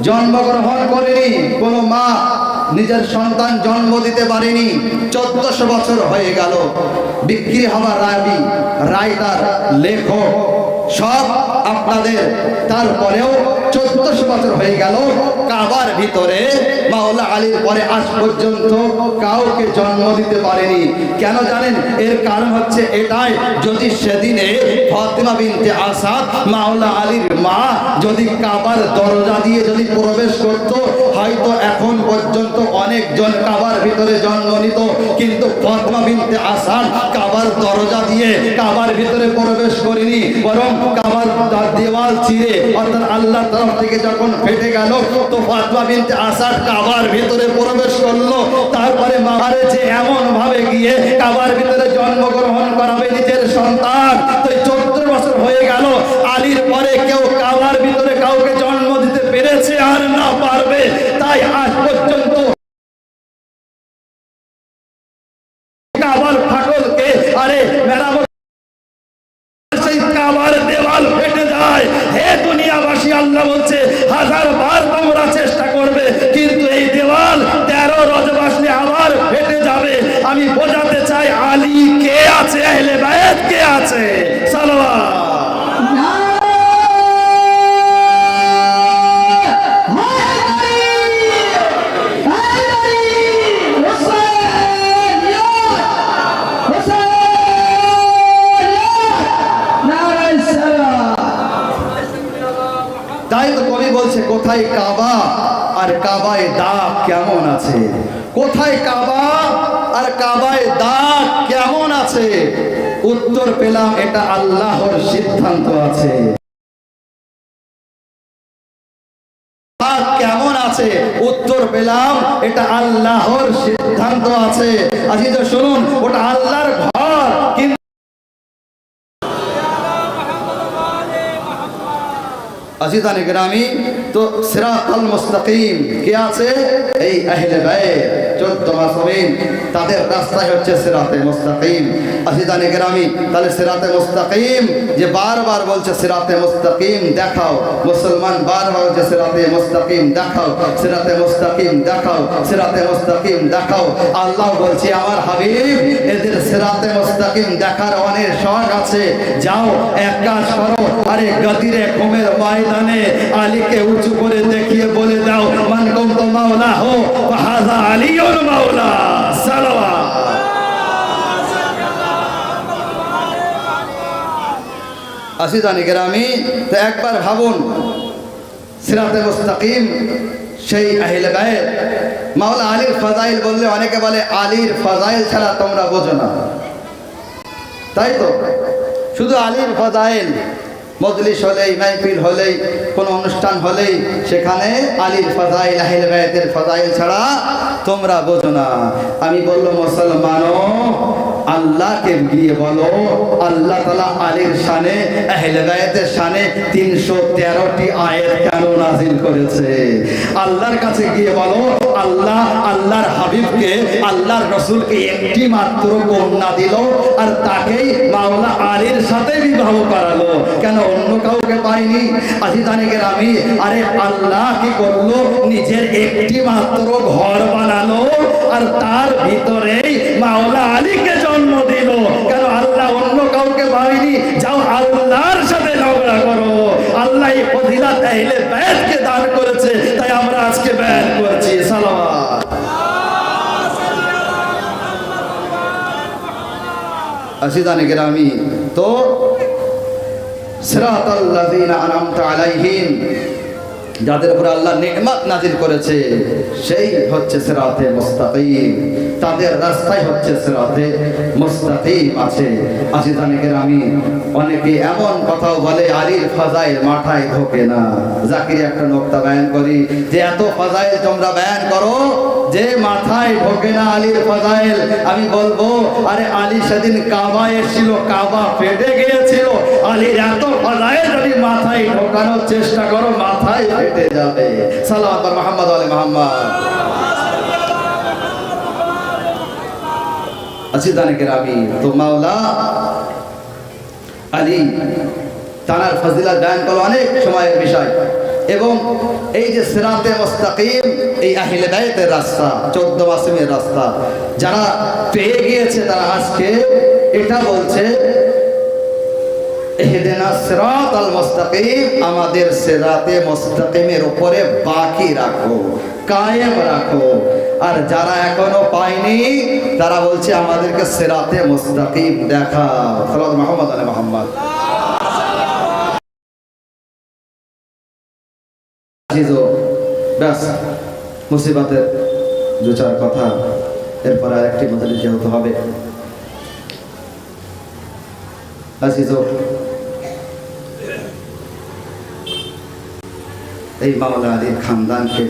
জন্মগ্রহণ করেনি। কোন মা নিজের সন্তান জন্ম দিতে পারেনি। 1400 বছর হয়ে গেল। বিক্রি হওয়া রাবি, রাইটার, লেখক সব আপনাদের, তারপরেও 1400 বছর হয়ে গেল কাবার ভিতরে মাওলা আলীর পরে আজ পর্যন্ত কাউকে জন্ম দিতে পারেনি। কেন জানেন? এর কারণ হচ্ছে এটাই, যদি সেদিনে ফাতিমা বিনতে আসাদ মাওলা আলীর মা যদি কাবার দরজা দিয়ে যদি প্রবেশ করত, হয়তো এখন পর্যন্ত অনেকজন কাবার ভিতরে জন্ম নিত, কিন্তু ফাতিমা বিনতে আসাদ কাবার দরজা দিয়ে কাবার ভিতরে প্রবেশ করেনি, বরং কাবার দেওয়াল চিরে অর্থাৎ আল্লাহর তরফ থেকে যখন ফেটে গেল তো ফাতিমা বিনতে আসাদ কাবার ভিতরে প্রবেশ করলো। তারপরে মামারে যে এমন ভাবে গিয়ে কাবার ভিতরে জন্মগ্রহণ করাবে নিজের সন্তান। তো 14 বছর হয়ে গেল, আলীর পরে কেউ কাবার ভিতরে কাউকে জন্ম দিতে পেরেছে আর না পারবে। তাই আজ পর্যন্ত কাবার ফাটলকে আরে মেরামত, সেই কাবার দেওয়াল ফেটে যায়। হে দুনিয়াবাসী, আল্লাহ বলছে 1000 বার তোমরা চেষ্টা করবে, কিন্তু এই দেওয়াল 13 রজব আসলে আবার ফেটে যাবে। আমি বোঝাতে চাই আলী কে আছে, আহলে বায়াত কে আছে। সালাওয়াত। তাই তো কবি বলছে, কোথায় কাবা আর কাবায় দাগ কেমন আছে, কোথায় কাবা আর কাবায় দাগ কেমন আছে। উত্তর পেলাম এটা আল্লাহর সিদ্ধান্ত আছে। দাগ কেমন আছে, উত্তর পেলাম এটা আল্লাহর সিদ্ধান্ত আছে। আজিজ শুনুন, ওটা আল্লাহর ঘর, কিন্তু আজিদানে গ্রামী, তো সিরাতাল মুস্তাকিম কে আছে? এই আহলে বায়াত 14 মাসুমিন, তাদের রাস্তায় হচ্ছে সিরাতে মুস্তাকিম। আজিদানে গ্রামী, তাহলে সিরাতে মুস্তাকিম যে বারবার বলছে সিরাতে মুস্তাকিম দেখাও, মুসলমান বারবার বলছে সিরাতে মুস্তাকিম দেখাও, সিরাতে মুস্তাকিম দেখাও, সিরাতে মুস্তাকিম দেখাও। আল্লাহ বলছে আমার হাবিব এদের সিরাতে মুস্তাকিম দেখার অনেক শখ আছে, যাও এক কাজ করো, আরে গদিরে কুমের ময়দানে আলীকে উঁচু করে দেখিয়ে বলে দাও মান কুনতু মাওলা হো ফাহাযা আলিয়ুল মাওলা। সালাওয়াত। আসিদানি গ্রামী, তো একবার ভাবুন, সিরাতে মুস্তাকিম সেই আহলে বায়াত মাওলা আলীর ফাজাইল বললে অনেকে বলে আলীর ফাজাইল ছাড়া তোমরা বোঝো না, তাই তো? শুধু আলীর ফাজাইল, মজলিস হলেই, মাহফিল হলেই, কোনো অনুষ্ঠান হলেই সেখানে আলীর ফাজাইল, আহলে বায়াতের ফাজাইল ছাড়া তোমরা বোঝো না। আমি বললো মুসলমানও, আল্লাহকে গিয়ে বলো আল্লাহ তাআলা আলীর শানে, আহলে বায়াতের শানে 313টি আয়াত কেন নাযিল করেছে। আল্লাহর কাছে গিয়ে বলো আল্লাহ আল্লাহর হাবিবকে, আল্লাহর রাসূলকে একটি মাত্র কন্যা দিল, আর তাকেই মাওলা আলীর সাথে বিবাহ করালো, কেন অন্য কাউকে পাইনি? আজিজানে গ্রামী, আরে আল্লাহ কি করলো? নিজের একটি মাত্র ঘর বানালো, আর তার ভিতরেই মাওলা আলীকে জন্ম দিল। কেন আল্লাহ অন্য কাউকে পায়নি? যাও আল্লাহর সাথে ঝগড়া করো। আল্লাহ এই ফজিলত আহলে বায়াতকে দান করেছে, তাই আমরা আজকে বায়াত করছি। সালাওয়াত। আসিদানে গ্রামী, তো সিরাতাল লাযিনা আনআমতা আলাইহিম, যাদের উপর আল্লাহ নেয়ামত নাজিল করেছে সেই হচ্ছে সিরাতে মুস্তাকিম, তাদের রাস্তাই হচ্ছে সিরাতে মুস্তাকিম আছে। আসিদানে গ্রামী, অনেকে এমন কথাও বলে আলীর ফাজাইল মাথায় ঢোকে না। জাকির একটা নোকতা বয়ান করি যে এত ফাজাইল তোমরা বয়ান করো যে মাথায় ঢোকে না আলীর ফাজাইল। আমি বলবো, আরে আলী সেদিন কাবা এসেছিল, কাবা ফেটে গিয়েছিল। আলীর এত ফাজাইল যদি মাথায় ঢোকানোর চেষ্টা করো, মাথায় ফেটে যাবে। সালাওয়াত মুহাম্মদ আলে মুহাম্মদ। আসিদানে কেরামি, তো মাওলা আলী তানার ফজিলত বয়ান করলো অনেক সময়ের বিষয়। এবং এই যে সিরাতে মুস্তাকিম, এই আহলে বায়াতের রাস্তা, 14 মাসুমের রাস্তা যারা পেয়ে গিয়েছে, তারা আজকে এটা বলছে, ইহদিনাস সিরাতাল মুস্তাকিম, আমাদের সিরাতে মুস্তাকিমের উপরে বাকি রাখো, কায়েম রাখো। আর যারা এখনো পায়নি তারা বলছে আমাদেরকে সিরাতে মুস্তাকিম দেখাও। সাল্লাল্লাহু মুহাম্মদ আলা মুহাম্মদ। ব্যাস, মুসিবতের দু চার কথা, এরপর আর একটি মজলিস যেতে হবে। আজিজ, এই মাওলা আলীর খানদানকে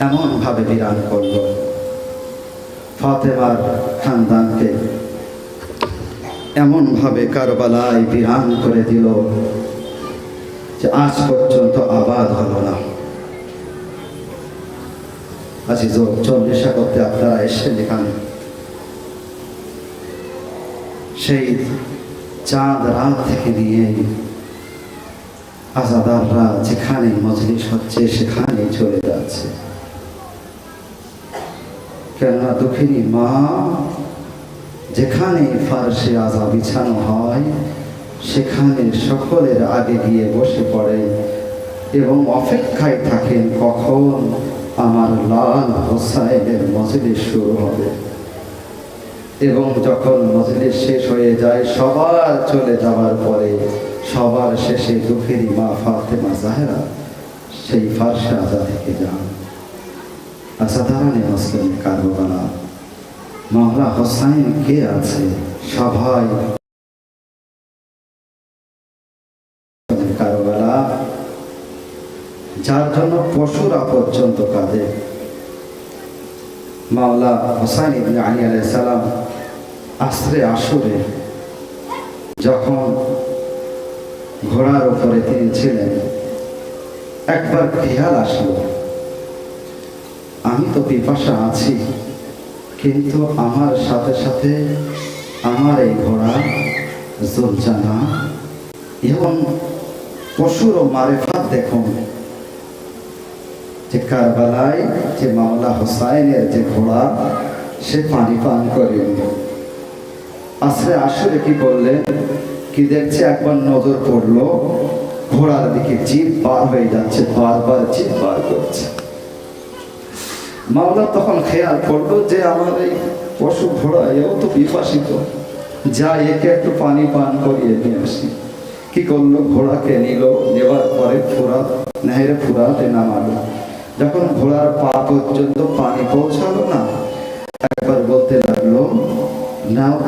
এমন ভাবে বিরান করল, ফাতেমার খানদানকে এমন ভাবে কারবালায় বিরান করে দিল যে আজ পর্যন্ত আবাদ হলো না। আজিজ, 40 করতে আপনারা এসে দেখান, সেই চাঁদ রাত থেকে নিয়ে আজাদাররা যেখানে মজলিস হচ্ছে সেখানে চলে যাচ্ছে। কেননা দুঃখিনী মা যেখানে ফারশে আজা বিছানো হয় সেখানে সকলের আগে গিয়ে বসে পড়ে এবং অপেক্ষায় থাকেন কখন আমার লাল হোসাইনের মজলিস শুরু হবে। এবং যখন মজলিস শেষ হয়ে যায়, সবার চলে যাওয়ার পরে সবার শেষে দুঃখেরই মা ফাতেমা জাহেরা সেই ফারশে আজা থেকে যান। আসাধারণ মুসলিম কারবালা, মাওলা হোসাইন কে আছে? সবাই কারবালা, যার জন্য পশুরা পর্যন্ত কাঁদে। মাওলা হোসাইন ইবনে আলী আলাইহিস সালাম আসরে আশুরে যখন ঘোড়ার উপরে তিনি ছিলেন, একবার খেয়াল আসলো, আমি তো পিপাসা আছি, কিন্তু আমার সাথে সাথে আমার এই ঘোড়া জুলজানা এবং পশুরও মারেফাত দেখুন যে কারবালায় যে মাওলা হোসাইনের যে ঘোড়া সে পানি পান করেনি। আসরে আশুরে কি বললেন, কি দেখছে, একবার নজর পড়লো ঘোড়ার দিকে, জিভ বার হয়ে যাচ্ছে, বারবার জিভ বার করছে। মাওলা তখন খেয়াল করলো যে আমার এই পশু ঘোড়া এও তো পিপাসিত, যা একে একটু পানি পান করিয়ে নিয়ে আসি। কি করলো, ঘোড়াকে নিল, নেবার পরে ফুরাত নেহেরে ফুরাতে নামালো। যখন ঘোড়ার পা পর্যন্ত পানি পৌঁছালো না, একবার বলতে লাগলো, নাও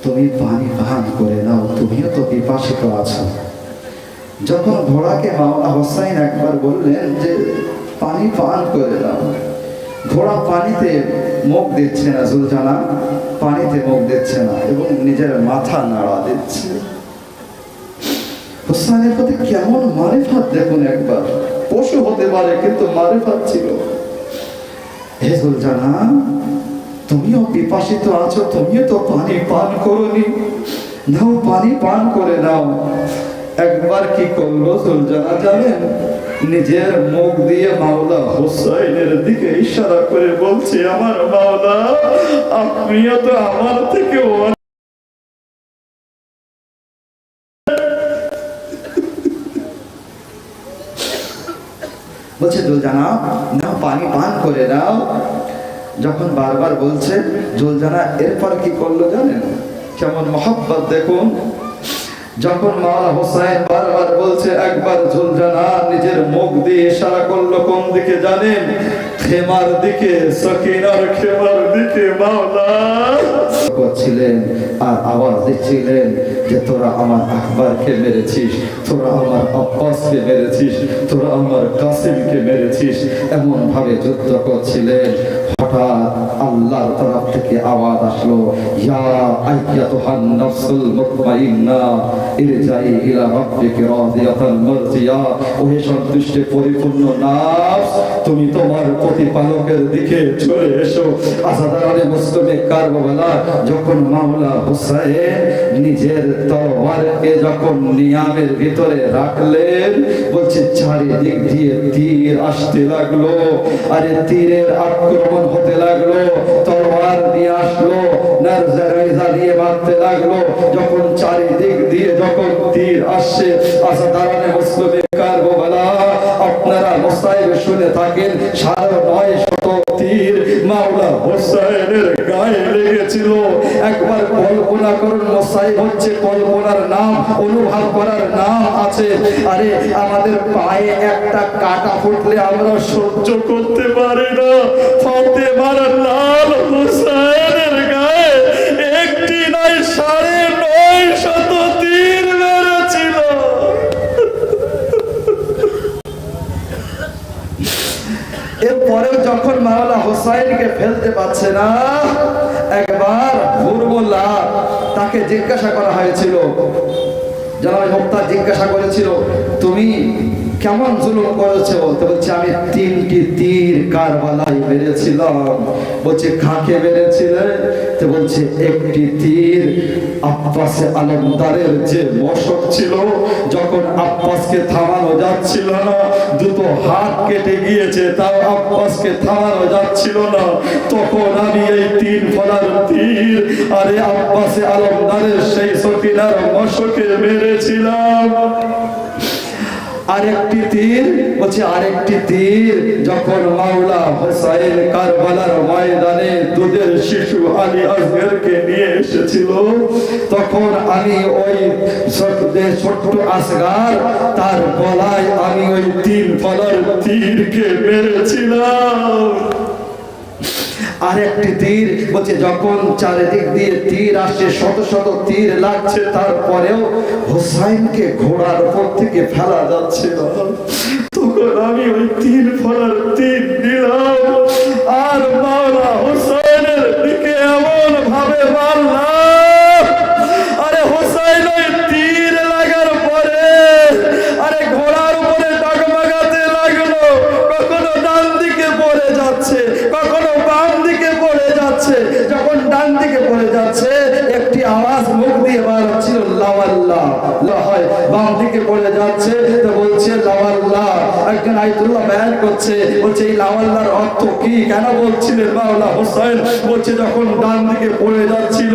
তুমি পানি পান করে নাও, তুমিও তো পিপাসিত আছো। যখন ঘোড়াকে মাওলা হোসাইন একবার বললেন যে পানি পান করে নাও, ঘোড়া পানিতে মুখ দিচ্ছে না, জুলজানা পানিতে মুখ দিচ্ছে না এবং নিজের মাথা নাড়া দিচ্ছে। হোসাইনের প্রতি কেমন মারিফাত দেখুন একবার, পশু হতে পারে কিন্তু মারিফাত ছিল। হে জুলজানা, তুমিও পিপাসিত আছো, তুমিও তো পানি পান করোনি, নাও পানি পান করে নাও। একবার কি করলো জুলজানা জানেন, নিজের মুখ দিয়ে মাওলা হুসাইনের দিকে ইশারা করে বলছে, আমার মাওলা আপনিও তো আমার থেকে বলছে জুলজানা নাও পানি পান করে নাও। যখন বারবার বলছে জুলজানা, এরপর কি করলো জানেন? কেমন মহব্বত দেখুন। যখন মাওলা হোসাইন বারবার বলছে, একবার জুলজানা নিজের মুখ দিয়ে ইশারা করলো কোন দিকে জানেন? খেমার দিকে, সকিনার খেমার দিকে। মাওলা করছিলেন আর আওয়াজ দিচ্ছিলেন যে তোরা আমার আকবরকে মেরেছিস, তোরা আমার আব্বাসকে মেরেছিস, তোরা আমার কাসিমকে মেরেছিস, এমন ভাবে যুদ্ধ করছিলেন। হঠাৎ আল্লাহর তরফ থেকে আওয়াজ আসলো, ইয়া আইয়াতুহান নাফসুল মুতমাইন্না ইরজাই ইলা রাব্বিকি রাদিয়াতান মারজিয়া। ওহে সন্তুষ্টে পরিপূর্ণ নাফস, তুমি তোমার প্রতিপালকের দিকে চলে এসো। আসাদারে মুসলিমে কারবালা যখন মাওলা হুসাইন নিজের তরবারকে যখন নিয়ামের ভিতরে রাখলেন, বলছে চারিদিক দিয়ে তীর আসতে লাগলো। আরে তীরের আক্রমণ হতে লাগলো, তরবার নিয়ে আসলো, নারজারাইজা দিয়ে মারতে লাগলো। যখন চারিদিক দিয়ে যখন তীর আসছে, আসাদারে মুসলিমে কারবালা আপনারা মুসাইব শুনে থাকেন, 950 তীর মাওলা হোসাইনের গায়ে লেগেছিল। একবার কল্পনা করুন, মুসাইব হচ্ছে কল্পনার নাম, অনুভব করার নাম আছে। আরে আমাদের পায়ে একটা কাটা ফুটলে আমরা সহ্য করতে পারি না। ফাতেমার লাল হোসাইনের গায়ে একটি নয় 950 তীর মেরেছিল। এরপরেও যখন মাওলা হোসাইনকে ফেলতে পারছে না, একবার হুরমুল্লাহ তাকে জিজ্ঞাসা করা হয়েছিল, জানাই মুক্তার জিজ্ঞাসা করেছিল, তুমি কেমন জুলুম করেছো? তো বলছে আমি 3টি তীর কারবালায় মেরেছিলাম। বলছে কাকে মেরেছিলে? তো বলছে একটি তীর আব্বাসে আলমদারের যে মশক ছিল, যখন আব্বাসকে থামানো যাচ্ছিল না, দুটো হাত কেটে গিয়েছে, তাও আব্বাসকে থামানো যাচ্ছিল না, তখন আমি এই 3 ফলার তীর আরে আব্বাসে আলমদারের সেই সকিনার মশকে মেরেছিলাম। আরেকটি তীর, বলছে আরেকটি তীর যখন মাওলা হোসাইন কারবালার ময়দানে দুধের শিশু আলী আসগরকে নিয়ে এসেছিল, তখন আমি ওই ছোট্ট আসগার তার গলায় আমি ওই 3 ফলার তীরকে মেরেছিলাম। আরেকটি তীর, বলছে যখন চারিদিক দিয়ে তীর আসছে, শত শত তীর লাগছে, তারপরেও হোসাইনকে ঘোড়ার উপর থেকে ফেলা যাচ্ছে না, তখন আমি ওই 3 ফলার তীর দিলাম আর মাওলা হোসাইনের দিকে এমন ভাবে মারলাম। আরে হোসাইন ওই তীর লাগার পরে আরে ঘোড়ার উপরে ডগমগাতে লাগলো, কখনো ডান দিকে পড়ে যাচ্ছে, কখনো বাম দিকে পড়ে যাচ্ছে। যখন ডান দিকে পড়ে যাচ্ছে, একটি আওয়াজ মুখ দিয়ে বার হচ্ছিল, লাওয়াল্লাহ। হয় বাম দিকে পড়ে যাচ্ছে, তো বলছে লাওয়াল্লাহ। একজন আয়াতুল্লাহ বয়ান করছে, বলছে এই লাওয়াল্লাহর অর্থ কি, কেন বলছিলেন মাওলা হোসেন? বলছে যখন ডান দিকে পড়ে যাচ্ছিল,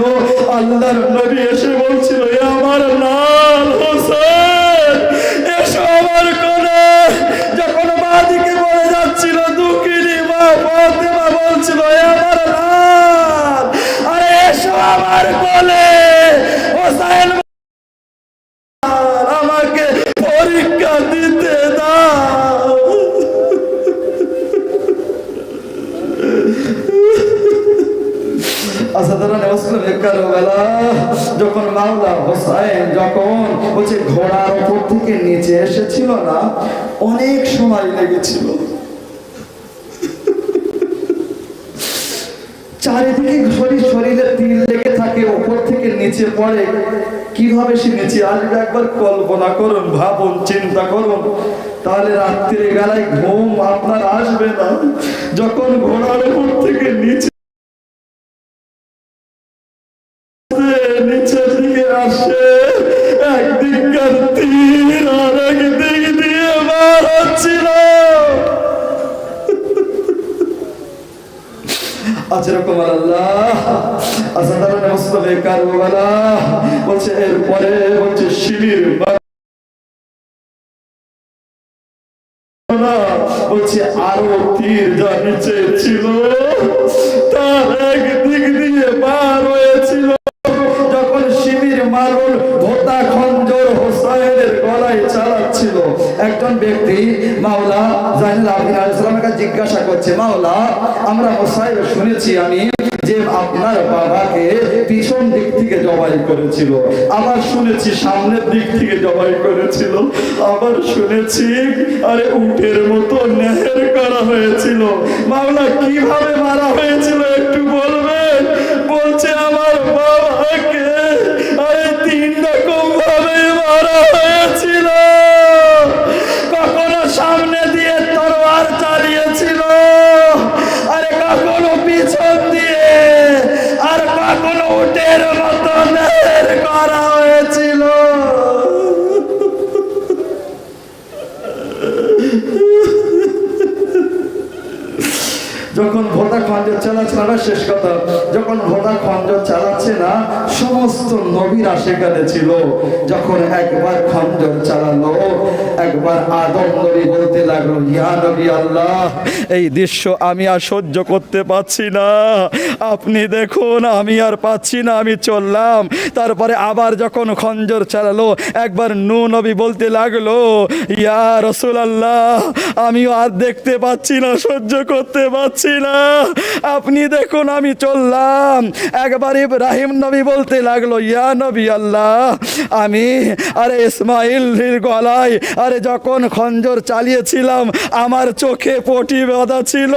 আল্লাহর নবী এসে বলছিল, এ আমার লাল হোসেন, এসো আমার কোলে। যখন বাঁ দিকে পড়ে যাচ্ছিল, দুঃখিনী মা ফাতেমা বলছিল, এ আমার লাল, আরে এসো আমার কোলে। হোসেন আমাকে পরীক্ষা দিতে দাও। যখন মাওলা হোসাইন যখন বলছে ঘোড়ার উপর থেকে নিচে এসেছিল না, অনেক সময় লেগেছিল। চারিদিকে শরীরে তীর লেগে থাকে, উপর থেকে নিচে পড়ে, কিভাবে সে নিচে আসবে একবার কল্পনা করুন, ভাবুন, চিন্তা করুন, তাহলে রাত্রিরে বেলায় ঘুম আপনার আসবে না। যখন ঘোড়ার উপর থেকে নিচের দিকে আসে, একদিককার তীর আর একদিক দিয়ে বার হচ্ছে। যেরকম আল্লাহ আসাদারুল মুস্তাফা কারবালা বলছে এরপরে বলছে শিবির বলছে আরো তীর যা নিচে ছিল তার একদিক দিয়ে পার হয়েছিল। যখন শিবির মারুল ভোতা খঞ্জর হোসাইনের গলায় চালাচ্ছিল, একজন ব্যক্তি মাওলা জাইনুল আবেদিন আলাইহিস সালামের কাছে জিজ্ঞাসা করছে, মাওলা আমরা হোসাইন শুনেছি আমি যে আপনার বাবাকে পিছন দিক থেকে জবাই করেছিল, আবার শুনেছি সামনের দিক থেকে জবাই করেছিল, আবার শুনেছি আরে উটের মতো নেহের করা হয়েছিল। মাওলা কিভাবে মারা হয়েছিল একটু বলবেন? বলছে আমার বাবাকে আরে 3 রকম ভাবে মারা হয়েছিল। কখনো সামনে দিয়ে তরোয়ার চালিয়েছিল, আরে কখনো পিছন দিয়ে, আর কখনো উটের মতো নেহের করা হয়েছিল। যখন ভোটা খঞ্জর চালাচ্ছে না, শেষ কথা, যখন ভোটা খঞ্জর চালাচ্ছে না সমস্ত নবীরা সেখানে ছিল। যখন একবার খঞ্জর চালালো, একবার আদম নবী বলতে লাগলো, ইয়া নবী আল্লাহ এই দৃশ্য আমি আর সহ্য করতে পারছি না, আপনি দেখুন আমি আর পাচ্ছি না, আমি চললাম। তারপরে আবার যখন খঞ্জর চালালো, একবার নূহ নবী বলতে লাগলো, ইয়া রাসূলুল্লাহ আমিও আর দেখতে পাচ্ছি না, সহ্য করতে পারছি না, আপনি দেখুন আমি চললাম। একবার ইব্রাহিম নবী বলতে লাগলো, ইয়া নবী আল্লাহ আমি আরে ইসমাইলের গলায় আরে যখন খঞ্জর চালিয়েছিলাম আমার চোখে পটি বাঁধা ছিল,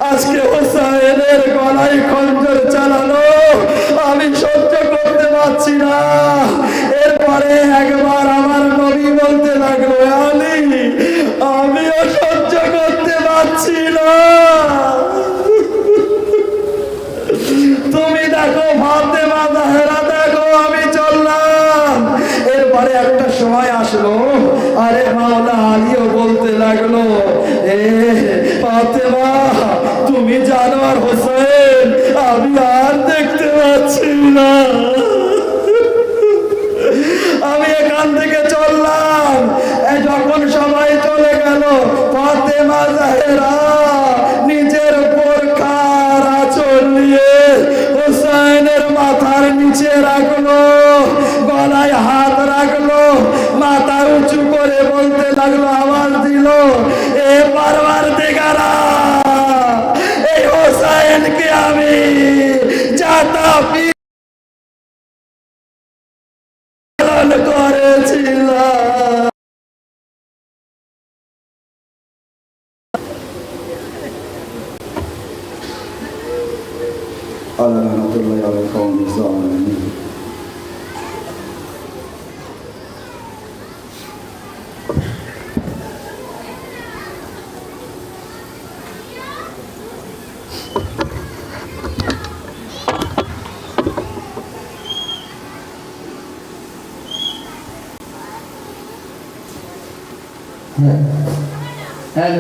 আজকে হোসাইনের গলায় খঞ্জর চালানো আমি সহ্য করতে পারছি না। এরপরে একবার আমার নবী বলতে লাগলো, আলী আমিও সহ্য করতে পারছি না, তুমি দেখো ফাতেমা জাহরা দেখো, আমি চললাম। এরপরে একটা সময় আসলো, আরে মাওলা আলীও বলতে লাগলো, এ ফাতেমা তুমি জানো আর হোসেন আমি আর দেখতে পাচ্ছি না, আমি এখান থেকে চললাম। যখন সবাই চলে গেল, ফাতেমা জাহরা নিজের বোরখার আঁচল নিয়ে হোসেনের মাথার নিচে রাখলো, গলায় হাত রাখলো, মাথা উঁচু করে বলতে লাগলো, আওয়াজ দিল, এ পরওয়ারদিগারা এই হোসেনকে আমি যাতা করেছিলাম। আল্লাহুম্মা আলা কওমি যালিমিন। হ্যাঁ